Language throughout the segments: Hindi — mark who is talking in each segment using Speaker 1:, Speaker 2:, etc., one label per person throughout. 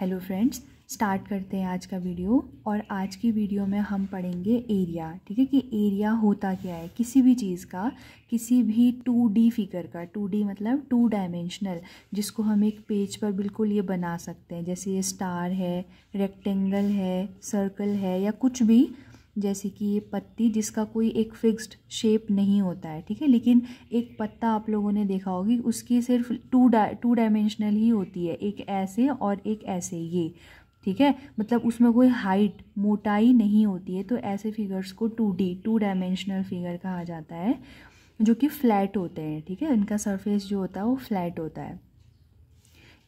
Speaker 1: हेलो फ्रेंड्स, स्टार्ट करते हैं आज का वीडियो। और आज की वीडियो में हम पढ़ेंगे एरिया। ठीक है, कि एरिया होता क्या है किसी भी चीज़ का, किसी भी 2D फिगर का। 2D मतलब 2 डायमेंशनल, जिसको हम एक पेज पर बिल्कुल ये बना सकते हैं। जैसे ये स्टार है, रेक्टेंगल है, सर्कल है, या कुछ भी। जैसे कि ये पत्ती, जिसका कोई एक फिक्स्ड शेप नहीं होता है। ठीक है, लेकिन एक पत्ता आप लोगों ने देखा होगी, उसकी सिर्फ टू डायमेंशनल ही होती है, एक ऐसे और एक ऐसे, ये। ठीक है, मतलब उसमें कोई हाइट, मोटाई नहीं होती है। तो ऐसे फिगर्स को 2D, 2 डायमेंशनल फिगर कहा जाता है, जो कि फ्लैट होते हैं। ठीक है, इनका सरफेस जो होता है वो फ्लैट होता है।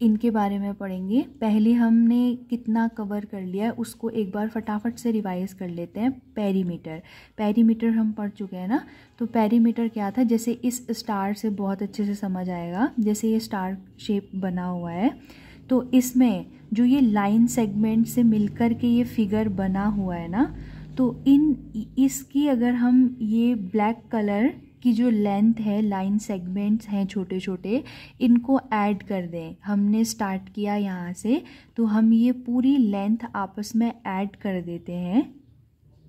Speaker 1: इनके बारे में पढ़ेंगे। पहले हमने कितना कवर कर लिया है उसको एक बार फटाफट से रिवाइज कर लेते हैं। पेरीमीटर हम पढ़ चुके हैं ना। तो पेरीमीटर क्या था, जैसे इस स्टार से बहुत अच्छे से समझ आएगा। जैसे ये स्टार शेप बना हुआ है, तो इसमें जो ये लाइन सेगमेंट से मिलकर के ये फिगर बना हुआ है ना, तो इसकी अगर हम ये ब्लैक कलर की जो लेंथ है, लाइन सेगमेंट्स हैं छोटे छोटे, इनको ऐड कर दें। हमने स्टार्ट किया यहाँ से, तो हम ये पूरी लेंथ आपस में ऐड कर देते हैं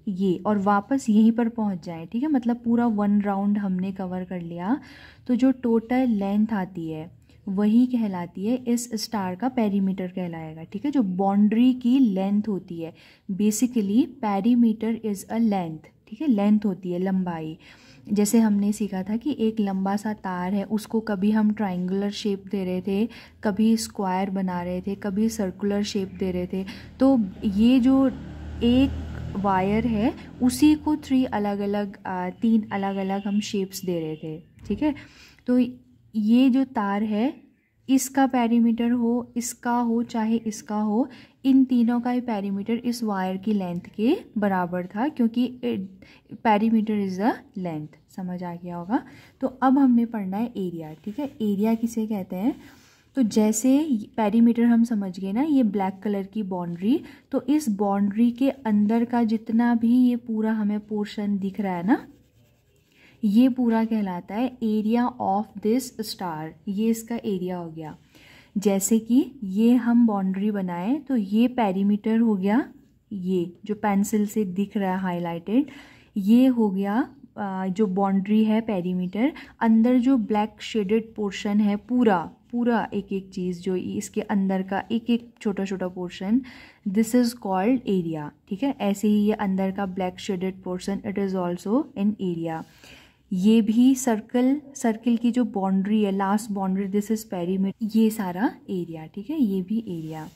Speaker 1: ये, और वापस यहीं पर पहुँच जाएं। ठीक है, मतलब पूरा 1 राउंड हमने कवर कर लिया। तो जो टोटल लेंथ आती है वही कहलाती है, इस स्टार का पेरीमीटर कहलाएगा। ठीक है, जो बाउंड्री की लेंथ होती है, basically perimeter is a length. ठीक है, लेंथ होती है, लंबाई। जैसे हमने सीखा था कि एक लंबा सा तार है, उसको कभी हम ट्रायंगुलर शेप दे रहे थे, कभी स्क्वायर बना रहे थे, कभी सर्कुलर शेप दे रहे थे। तो ये जो एक वायर है, उसी को 3 अलग अलग हम शेप्स दे रहे थे। ठीक है, तो ये जो तार है, इसका पेरीमीटर हो, इसका हो, चाहे इसका हो, इन तीनों का ही पेरीमीटर इस वायर की लेंथ के बराबर था, क्योंकि पेरीमीटर इज़ अ लेंथ। समझ आ गया होगा। तो अब हमने पढ़ना है एरिया। ठीक है, एरिया किसे कहते हैं। तो जैसे पेरीमीटर हम समझ गए ना, ये ब्लैक कलर की बाउंड्री, तो इस बाउंड्री के अंदर का जितना भी ये पूरा हमें पोर्शन दिख रहा है ना, ये पूरा कहलाता है एरिया ऑफ दिस स्टार। ये इसका एरिया हो गया। जैसे कि ये हम बाउंड्री बनाए, तो ये पेरीमीटर हो गया, ये जो पेंसिल से दिख रहा है हाईलाइटेड, ये हो गया जो बाउंड्री है, पेरीमीटर। अंदर जो ब्लैक शेडेड पोर्शन है, पूरा एक एक चीज़ जो इसके अंदर का एक एक छोटा छोटा portion, this is called area. ठीक है, ऐसे ही ये अंदर का black shaded portion, it is also an area. ये भी सर्किल की जो बाउंड्री है, last boundary, this is perimeter, ये सारा एरिया। ठीक है, ये भी एरिया।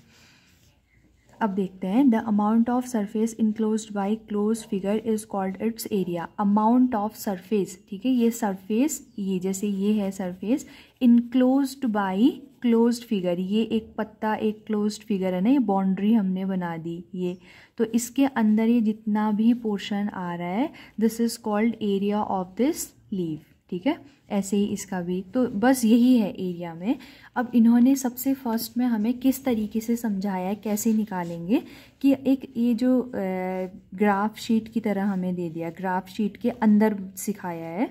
Speaker 1: अब देखते हैं, the amount of surface enclosed bye close figure is called its area. Amount of surface, ठीक है, ये सरफेस, ये जैसे ये है surface, enclosed bye closed figure, ये एक पत्ता, एक क्लोज्ड फिगर है ना, ये बाउंड्री हमने बना दी ये। तो इसके अंदर ये जितना भी पोर्शन आ रहा है, this is called area of this leaf. ठीक है, ऐसे ही इसका भी। तो बस यही है एरिया में। अब इन्होंने सबसे फर्स्ट में हमें किस तरीके से समझाया है, कैसे निकालेंगे, कि एक ये जो ग्राफ शीट की तरह हमें दे दिया, ग्राफ शीट के अंदर सिखाया है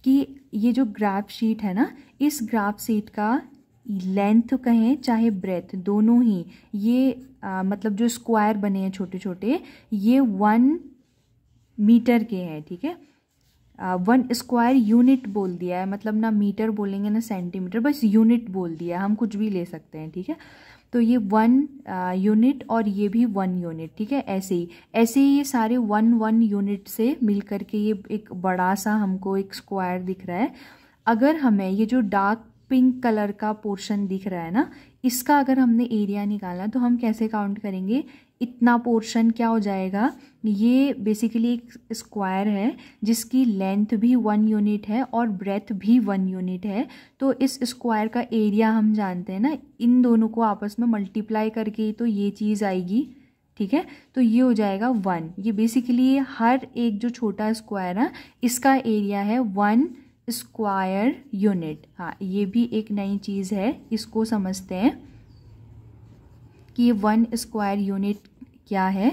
Speaker 1: कि ये जो ग्राफ शीट है ना, इस ग्राफ शीट का लेंथ कहें चाहे ब्रेथ, दोनों ही ये मतलब जो स्क्वायर बने हैं छोटे छोटे, ये 1 मीटर के हैं। ठीक है, 1 स्क्वायर यूनिट बोल दिया है, मतलब ना मीटर बोलेंगे ना सेंटीमीटर, बस यूनिट बोल दिया है, हम कुछ भी ले सकते हैं। ठीक है, तो ये 1 यूनिट और ये भी 1 यूनिट। ठीक है, ऐसे ही ये सारे 1 यूनिट से मिल करके ये एक बड़ा सा हमको एक स्क्वायर दिख रहा है। अगर हमें ये जो डार्क पिंक कलर का पोर्शन दिख रहा है ना, इसका अगर हमने एरिया निकालना, तो हम कैसे काउंट करेंगे, इतना पोर्शन क्या हो जाएगा, ये बेसिकली एक स्क्वायर है जिसकी लेंथ भी 1 यूनिट है और ब्रेथ भी 1 यूनिट है। तो इस स्क्वायर का एरिया हम जानते हैं ना, इन दोनों को आपस में मल्टीप्लाई करके ही तो ये चीज़ आएगी। ठीक है, तो ये हो जाएगा 1। ये बेसिकली हर एक जो छोटा स्क्वायर है, इसका एरिया है 1 स्क्वायर यूनिट। हाँ, ये भी एक नई चीज़ है, इसको समझते हैं कि ये 1 स्क्वायर यूनिट क्या है।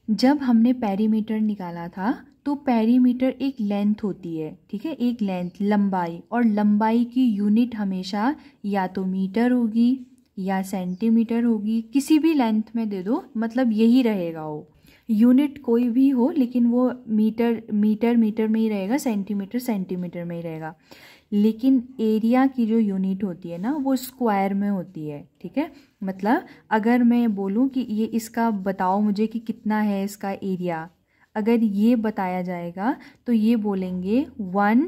Speaker 1: जब हमने पेरीमीटर निकाला था, तो पेरीमीटर एक लेंथ होती है। ठीक है, एक लेंथ, लंबाई, और लंबाई की यूनिट हमेशा या तो मीटर होगी, या सेंटीमीटर होगी, किसी भी लेंथ में दे दो, मतलब यही रहेगा वो। यूनिट कोई भी हो लेकिन वो मीटर मीटर मीटर में ही रहेगा, सेंटीमीटर सेंटीमीटर में ही रहेगा। लेकिन एरिया की जो यूनिट होती है ना वो स्क्वायर में होती है, ठीक है। मतलब अगर मैं बोलूँ कि ये इसका बताओ मुझे कि कितना है इसका एरिया, अगर ये बताया जाएगा तो ये बोलेंगे 1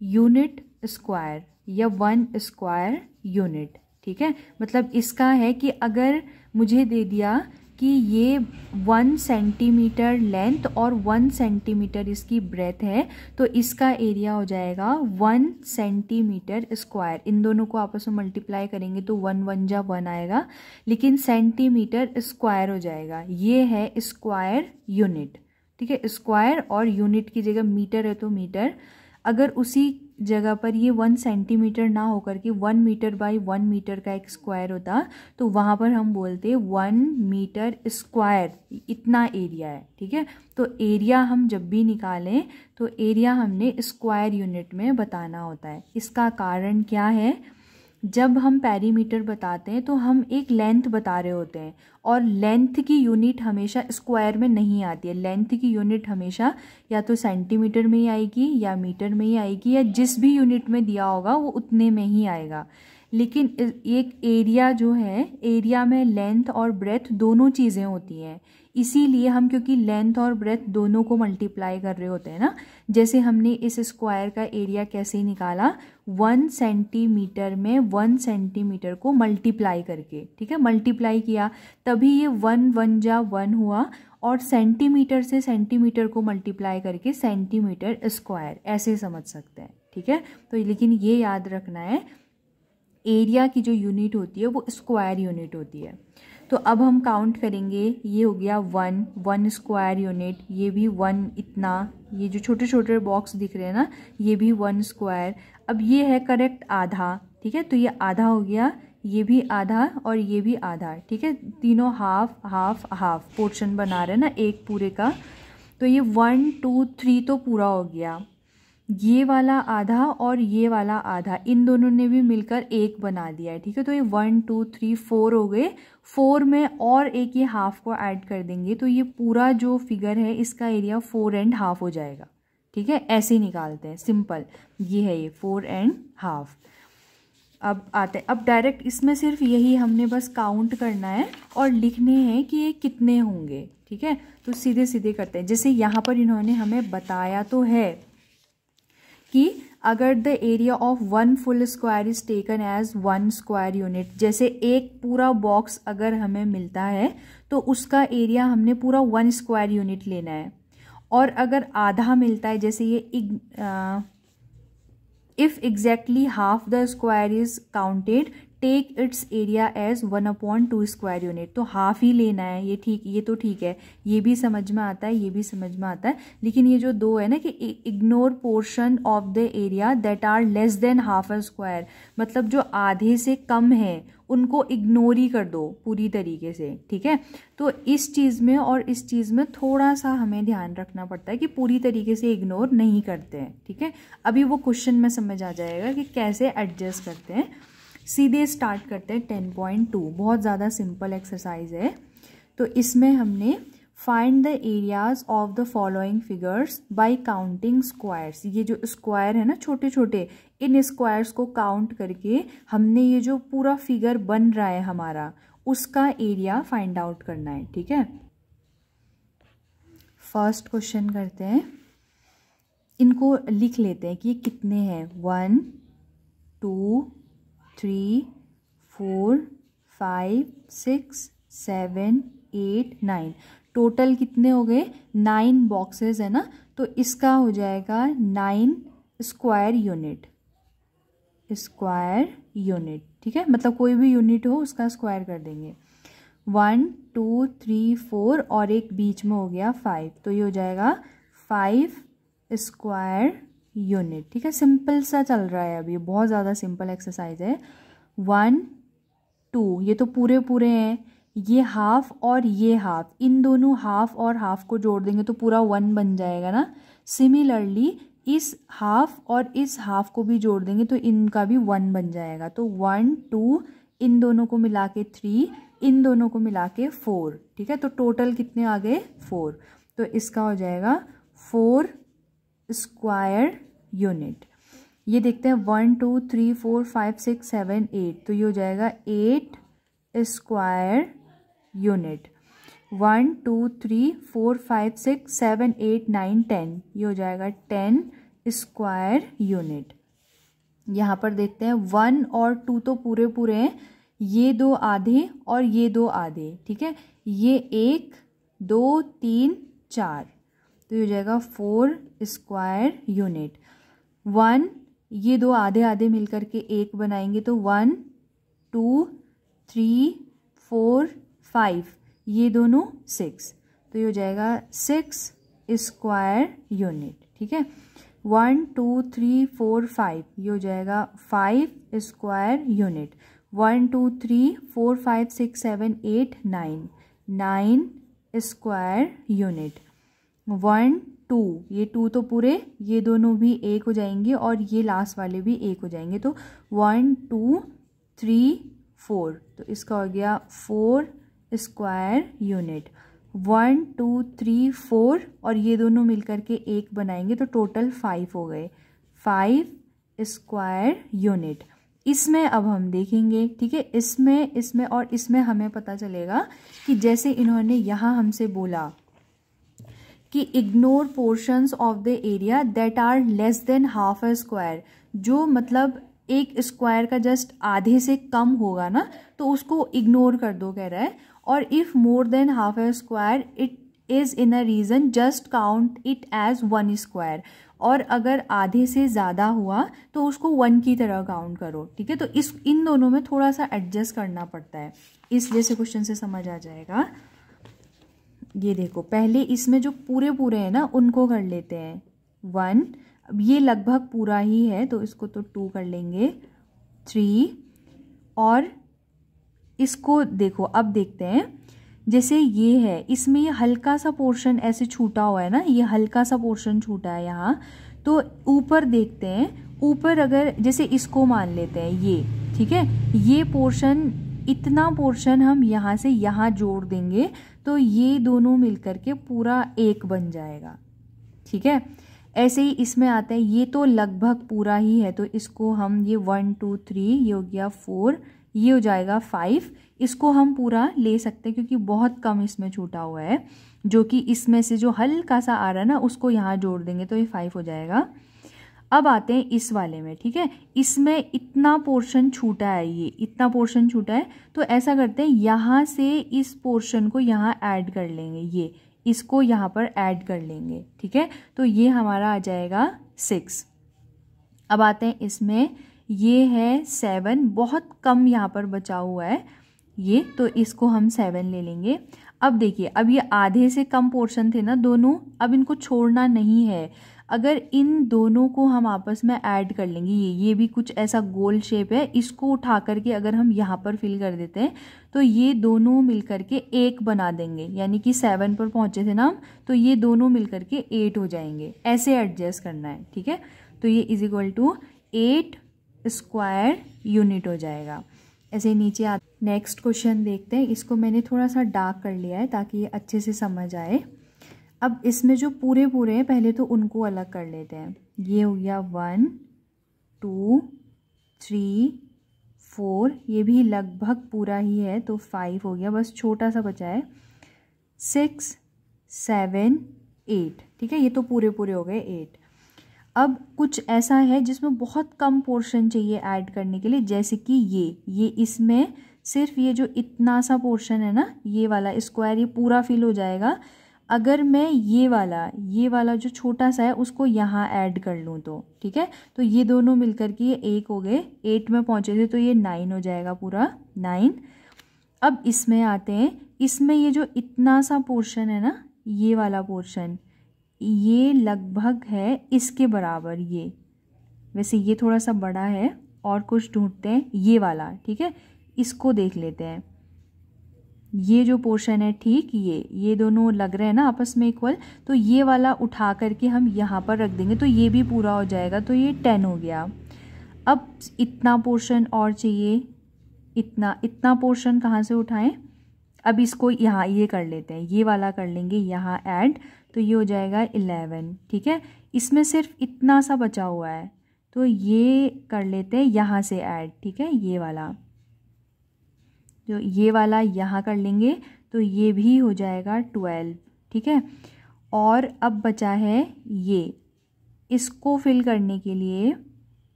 Speaker 1: यूनिट स्क्वायर या 1 स्क्वायर यूनिट, ठीक है। मतलब इसका है कि अगर मुझे दे दिया कि ये 1 सेंटीमीटर लेंथ और 1 सेंटीमीटर इसकी ब्रेथ है, तो इसका एरिया हो जाएगा 1 सेंटीमीटर स्क्वायर। इन दोनों को आपस में मल्टीप्लाई करेंगे तो 1 1 जा 1 आएगा, लेकिन सेंटीमीटर स्क्वायर हो जाएगा। ये है स्क्वायर यूनिट, ठीक है। स्क्वायर और यूनिट की जगह मीटर है तो मीटर, अगर उसी जगह पर ये 1 सेंटीमीटर ना होकर के 1 मीटर बाई 1 मीटर का एक स्क्वायर होता तो वहाँ पर हम बोलते 1 मीटर स्क्वायर, इतना एरिया है, ठीक है। तो एरिया हम जब भी निकालें तो एरिया हमने स्क्वायर यूनिट में बताना होता है। इसका कारण क्या है, जब हम पेरीमीटर बताते हैं तो हम एक लेंथ बता रहे होते हैं और लेंथ की यूनिट हमेशा स्क्वायर में नहीं आती है। लेंथ की यूनिट हमेशा या तो सेंटीमीटर में ही आएगी या मीटर में ही आएगी, या जिस भी यूनिट में दिया होगा वो उतने में ही आएगा। लेकिन एक एरिया जो है, एरिया में लेंथ और ब्रेथ दोनों चीज़ें होती हैं, इसीलिए हम क्योंकि लेंथ और ब्रेथ दोनों को मल्टीप्लाई कर रहे होते हैं ना, जैसे हमने इस स्क्वायर का एरिया कैसे निकाला, 1 सेंटीमीटर में 1 सेंटीमीटर को मल्टीप्लाई करके, ठीक है, मल्टीप्लाई किया तभी ये 1 1 जा 1 हुआ, और सेंटीमीटर से सेंटीमीटर को मल्टीप्लाई करके सेंटीमीटर स्क्वायर, ऐसे समझ सकते हैं, ठीक है। तो लेकिन ये याद रखना है एरिया की जो यूनिट होती है वो स्क्वायर यूनिट होती है। तो अब हम काउंट करेंगे, ये हो गया 1 स्क्वायर यूनिट, ये भी 1 इतना, ये जो छोटे छोटे बॉक्स दिख रहे हैं ना ये भी 1 स्क्वायर। अब ये है करेक्ट आधा, ठीक है, तो ये आधा हो गया, ये भी आधा और ये भी आधा, ठीक है, तीनों हाफ हाफ हाफ पोर्शन बना रहे हैं ना एक पूरे का। तो ये 1 2 3 तो पूरा हो गया, ये वाला आधा और ये वाला आधा, इन दोनों ने भी मिलकर एक बना दिया है, ठीक है। तो ये 1 2 3 4 हो गए, 4 में और एक ये हाफ को ऐड कर देंगे तो ये पूरा जो फिगर है इसका एरिया 4 एंड हाफ हो जाएगा, ठीक है। ऐसे ही निकालते हैं, सिंपल, ये है ये 4 एंड हाफ। अब आते हैं, अब डायरेक्ट इसमें सिर्फ यही हमने बस काउंट करना है और लिखने हैं कि ये कितने होंगे, ठीक है। तो सीधे सीधे करते हैं, जैसे यहाँ पर इन्होंने हमें बताया तो है कि अगर the area of 1 full square is taken as 1 square unit, जैसे एक पूरा बॉक्स अगर हमें मिलता है तो उसका एरिया हमने पूरा 1 स्क्वायर यूनिट लेना है। और अगर आधा मिलता है, जैसे ये if exactly half the square is counted take its area as 1/2 square unit, तो हाफ ही लेना है, ये ठीक, ये तो ठीक है, ये भी समझ में आता है, ये भी समझ में आता है। लेकिन ये जो दो है ना कि ignore portion of the area that are less than half a square, मतलब जो आधे से कम है उनको इग्नोर ही कर दो पूरी तरीके से, ठीक है। तो इस चीज़ में और इस चीज़ में थोड़ा सा हमें ध्यान रखना पड़ता है कि पूरी तरीके से इग्नोर नहीं करते हैं, ठीक है। अभी वो क्वेश्चन में समझ आ जाएगा कि कैसे एडजस्ट करते हैं। सीधे स्टार्ट करते हैं 10.2, बहुत ज़्यादा सिंपल एक्सरसाइज है। तो इसमें हमने find the areas of the following figures bye counting squares, ये जो स्क्वायर है ना छोटे छोटे, इन स्क्वायर्स को काउंट करके हमने ये जो पूरा फिगर बन रहा है हमारा उसका एरिया फाइंड आउट करना है, ठीक है। फर्स्ट क्वेश्चन करते हैं, इनको लिख लेते हैं कि ये कितने हैं, 1 2 3 4 5 6 7 8 9, टोटल कितने हो गए, 9 बॉक्सेस है ना, तो इसका हो जाएगा 9 स्क्वायर यूनिट, स्क्वायर यूनिट, ठीक है। मतलब कोई भी यूनिट हो उसका स्क्वायर कर देंगे। 1 2 3 4 और एक बीच में हो गया 5, तो ये हो जाएगा 5 स्क्वायर यूनिट, ठीक है। सिंपल सा चल रहा है अभी, बहुत ज़्यादा सिंपल एक्सरसाइज है। 1 2, ये तो पूरे पूरे हैं, ये हाफ और ये हाफ, इन दोनों हाफ और हाफ को जोड़ देंगे तो पूरा 1 बन जाएगा ना। सिमिलरली इस हाफ और इस हाफ को भी जोड़ देंगे तो इनका भी 1 बन जाएगा। तो 1 2 इन दोनों को मिला के 3, इन दोनों को मिला के 4, ठीक है। तो टोटल कितने आ गए 4, तो इसका हो जाएगा 4 स्क्वायर यूनिट। ये देखते हैं 1 2 3 4 5 6 7 8, तो ये हो जाएगा 8 स्क्वायर यूनिट। 1 2 3 4 5 6 7 8 9 10, ये हो जाएगा 10 स्क्वायर यूनिट। यहाँ पर देखते हैं 1 और 2 तो पूरे पूरे हैं, ये 2 आधे और ये 2 आधे, ठीक है। ये 1 2 3 4, तो ये हो जाएगा 4 स्क्वायर यूनिट। 1, ये 2 आधे आधे मिलकर के 1 बनाएंगे, तो 1 2 3 4 5, ये दोनों 6, तो ये हो जाएगा 6 स्क्वायर यूनिट, ठीक है। 1 2 3 4 5, ये हो जाएगा 5 स्क्वायर यूनिट। 1 2 3 4 5 6 7 8 9, 9 square unit. 1 2, ये 2 तो पूरे, ये दोनों भी 1 हो जाएंगे और ये लास्ट वाले भी 1 हो जाएंगे, तो 1 2 3 4, तो इसका हो गया 4 स्क्वायर यूनिट। 1 2 3 4 और ये दोनों मिलकर के 1 बनाएंगे, तो टोटल 5 हो गए, 5 स्क्वायर यूनिट। इसमें अब हम देखेंगे, ठीक है, इसमें और इसमें हमें पता चलेगा कि जैसे इन्होंने यहाँ हमसे बोला कि ignore portions of the area that are less than half a square, जो मतलब एक स्क्वायर का जस्ट आधे से कम होगा ना, तो उसको इग्नोर कर दो कह रहा है। और if more than half a square it is in a region just count it as 1 square, और अगर आधे से ज़्यादा हुआ तो उसको 1 की तरह काउंट करो, ठीक है। तो इन दोनों में थोड़ा सा एडजस्ट करना पड़ता है, इस जैसे क्वेश्चन से समझ आ जाएगा। ये देखो, पहले इसमें जो पूरे पूरे हैं ना उनको कर लेते हैं 1, अब ये लगभग पूरा ही है तो इसको तो 2 कर लेंगे, 3, और इसको देखो अब देखते हैं, जैसे ये है इसमें ये हल्का सा पोर्शन ऐसे छूटा हुआ है ना, ये हल्का सा पोर्शन छूटा है यहाँ, तो ऊपर देखते हैं, ऊपर अगर जैसे इसको मान लेते हैं ये, ठीक है, ये पोर्शन, इतना पोर्शन हम यहाँ से यहाँ जोड़ देंगे तो ये दोनों मिलकर के पूरा 1 बन जाएगा, ठीक है। ऐसे ही इसमें आता है, ये तो लगभग पूरा ही है, तो इसको हम ये 1 2 3, ये हो गया 4, ये हो जाएगा 5, इसको हम पूरा ले सकते हैं क्योंकि बहुत कम इसमें छूटा हुआ है, जो कि इसमें से जो हल्का सा आ रहा है ना उसको यहाँ जोड़ देंगे तो ये 5 हो जाएगा। अब आते हैं इस वाले में, ठीक है, इसमें इतना पोर्शन छूटा है, ये इतना पोर्शन छूटा है, तो ऐसा करते हैं यहाँ से इस पोर्शन को यहाँ ऐड कर लेंगे, ये इसको यहाँ पर ऐड कर लेंगे, ठीक है, तो ये हमारा आ जाएगा 6। अब आते हैं इसमें, ये है 7, बहुत कम यहाँ पर बचा हुआ है ये, तो इसको हम 7 ले लेंगे। अब देखिए, अब ये आधे से कम पोर्शन थे ना दोनों, अब इनको छोड़ना नहीं है, अगर इन दोनों को हम आपस में ऐड कर लेंगे, ये भी कुछ ऐसा गोल शेप है, इसको उठा करके अगर हम यहाँ पर फिल कर देते हैं तो ये दोनों मिलकर के 1 बना देंगे, यानी कि 7 पर पहुँचे थे ना हम, तो ये दोनों मिलकर के 8 हो जाएंगे, ऐसे एडजस्ट करना है, ठीक है। तो ये is equal to 8 square unit हो जाएगा। ऐसे नीचे आ, नेक्स्ट क्वेश्चन देखते हैं, इसको मैंने थोड़ा सा डार्क कर लिया है ताकि ये अच्छे से समझ आए। अब इसमें जो पूरे पूरे हैं पहले तो उनको अलग कर लेते हैं, ये हो गया 1 2 3 4, ये भी लगभग पूरा ही है तो 5 हो गया, बस छोटा सा बचा है, 6 7 8, ठीक है, ये तो पूरे पूरे हो गए 8। अब कुछ ऐसा है जिसमें बहुत कम पोर्शन चाहिए ऐड करने के लिए, जैसे कि ये इसमें सिर्फ ये जो इतना सा पोर्शन है ना, ये वाला स्क्वायर, ये पूरा फिल हो जाएगा अगर मैं ये वाला जो छोटा सा है उसको यहाँ ऐड कर लूँ तो, ठीक है। तो ये दोनों मिलकर के ये 1 हो गए, 8 में पहुँचे थे तो ये 9 हो जाएगा पूरा 9। अब इसमें आते हैं, इसमें ये जो इतना सा पोर्शन है ना, ये वाला पोर्शन, ये लगभग है इसके बराबर, ये वैसे ये थोड़ा सा बड़ा है, और कुछ ढूंढते हैं ये वाला, ठीक है, इसको देख लेते हैं, ये जो पोर्शन है, ठीक, ये दोनों लग रहे हैं ना आपस में इक्वल, तो ये वाला उठा करके हम यहाँ पर रख देंगे तो ये भी पूरा हो जाएगा, तो ये 10 हो गया। अब इतना पोर्शन और चाहिए, इतना पोर्शन कहाँ से उठाएं, अब इसको यहाँ ये कर लेते हैं, ये वाला कर लेंगे यहाँ ऐड, तो ये हो जाएगा 11, ठीक है। इसमें सिर्फ इतना सा बचा हुआ है तो ये कर लेते हैं यहाँ से ऐड, ठीक है। ये वाला, तो ये वाला यहाँ कर लेंगे तो ये भी हो जाएगा 12, ठीक है। और अब बचा है ये, इसको फिल करने के लिए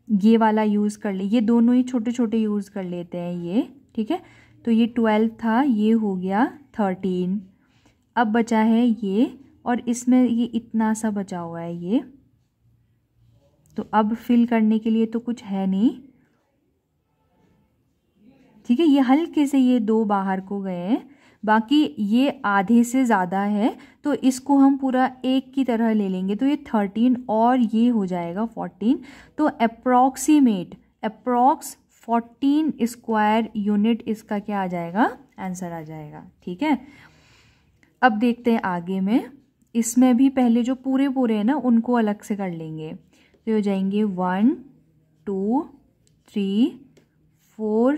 Speaker 1: ये वाला यूज़ कर ले, ये दोनों ही छोटे छोटे यूज़ कर लेते हैं ये, ठीक है। तो ये 12 था, ये हो गया 13। अब बचा है ये, और इसमें ये इतना सा बचा हुआ है ये, तो अब फिल करने के लिए तो कुछ है नहीं, ठीक है। ये हल्के से ये 2 बाहर को गए हैं, बाकी ये आधे से ज़्यादा है तो इसको हम पूरा एक की तरह ले लेंगे, तो ये 13 और ये हो जाएगा 14। तो अप्रॉक्स 14 स्क्वायर यूनिट इसका क्या आ जाएगा, आंसर आ जाएगा, ठीक है। अब देखते हैं आगे में, इसमें भी पहले जो पूरे पूरे हैं ना उनको अलग से कर लेंगे, तो हो जाएंगे 1 2 3 4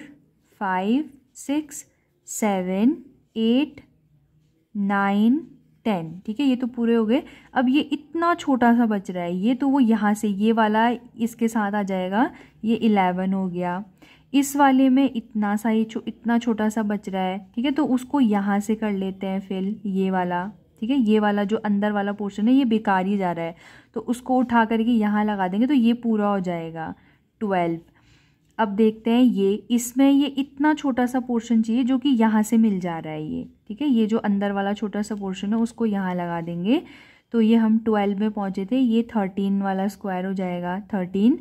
Speaker 1: 5 6 7 8 9 10, ठीक है। ये तो पूरे हो गए। अब ये इतना छोटा सा बच रहा है, ये तो वो यहाँ से ये वाला इसके साथ आ जाएगा, ये 11 हो गया। इस वाले में इतना सा ये इतना छोटा सा बच रहा है, ठीक है, तो उसको यहाँ से कर लेते हैं फिल, ये वाला, ठीक है। ये वाला जो अंदर वाला पोर्शन है ये बेकार ही जा रहा है, तो उसको उठा करके यहाँ लगा देंगे तो ये पूरा हो जाएगा 12। अब देखते हैं ये, इसमें ये इतना छोटा सा पोर्शन चाहिए जो कि यहाँ से मिल जा रहा है ये, ठीक है। ये जो अंदर वाला छोटा सा पोर्शन है उसको यहाँ लगा देंगे, तो ये हम 12 में पहुँचे थे, ये 13 वाला स्क्वायर हो जाएगा 13।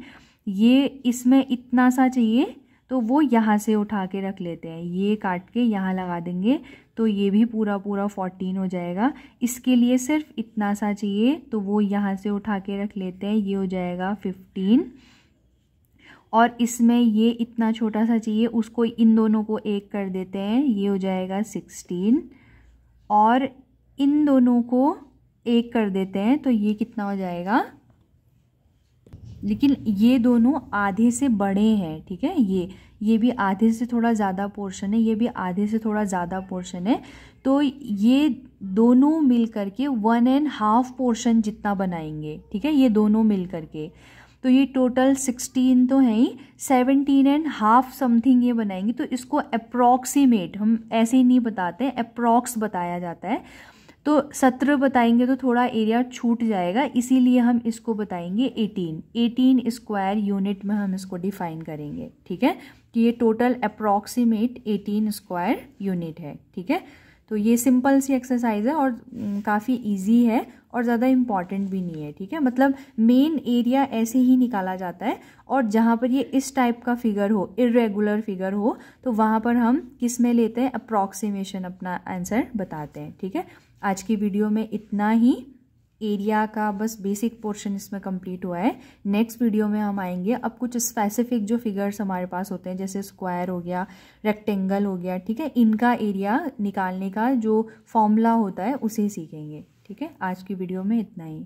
Speaker 1: ये इसमें इतना सा चाहिए तो वो यहाँ से उठा के रख लेते हैं, ये काट के यहाँ लगा देंगे, तो ये भी पूरा पूरा 14 हो जाएगा। इसके लिए सिर्फ इतना सा चाहिए तो वो यहाँ से उठा के रख लेते हैं, ये हो जाएगा 15। और इसमें ये इतना छोटा सा चाहिए, उसको इन दोनों को एक कर देते हैं, ये हो जाएगा 16। और इन दोनों को एक कर देते हैं तो ये कितना हो जाएगा, लेकिन ये दोनों आधे से बड़े हैं, ठीक है। ये भी आधे से थोड़ा ज़्यादा पोर्शन है, ये भी आधे से थोड़ा ज़्यादा पोर्शन है, तो ये दोनों मिल करके 1.5 पोर्शन जितना बनाएंगे, ठीक है। ये दोनों मिल करके तो ये टोटल 16 तो है ही, 17.5 समथिंग ये बनाएंगे। तो इसको अप्रॉक्सीमेट हम ऐसे ही नहीं बताते, अप्रॉक्स बताया जाता है। तो 17 बताएंगे तो थोड़ा एरिया छूट जाएगा, इसीलिए हम इसको बताएंगे 18 स्क्वायर यूनिट में हम इसको डिफाइन करेंगे, ठीक है। तो ये टोटल अप्रॉक्सीमेट 18 स्क्वायर यूनिट है, ठीक है। तो ये सिंपल सी एक्सरसाइज है और काफ़ी इजी है और ज़्यादा इम्पॉर्टेंट भी नहीं है, ठीक है। मतलब मेन एरिया ऐसे ही निकाला जाता है, और जहाँ पर ये इस टाइप का फिगर हो, इरेगुलर फिगर हो, तो वहाँ पर हम किस में लेते हैं, अप्रॉक्सीमेशन अपना आंसर बताते हैं, ठीक है। आज की वीडियो में इतना ही, एरिया का बस बेसिक पोर्शन इसमें कंप्लीट हुआ है। नेक्स्ट वीडियो में हम आएंगे, अब कुछ स्पेसिफिक जो फिगर्स हमारे पास होते हैं जैसे स्क्वायर हो गया, रेक्टेंगल हो गया, ठीक है, इनका एरिया निकालने का जो फॉर्मूला होता है उसे सीखेंगे, ठीक है। आज की वीडियो में इतना ही।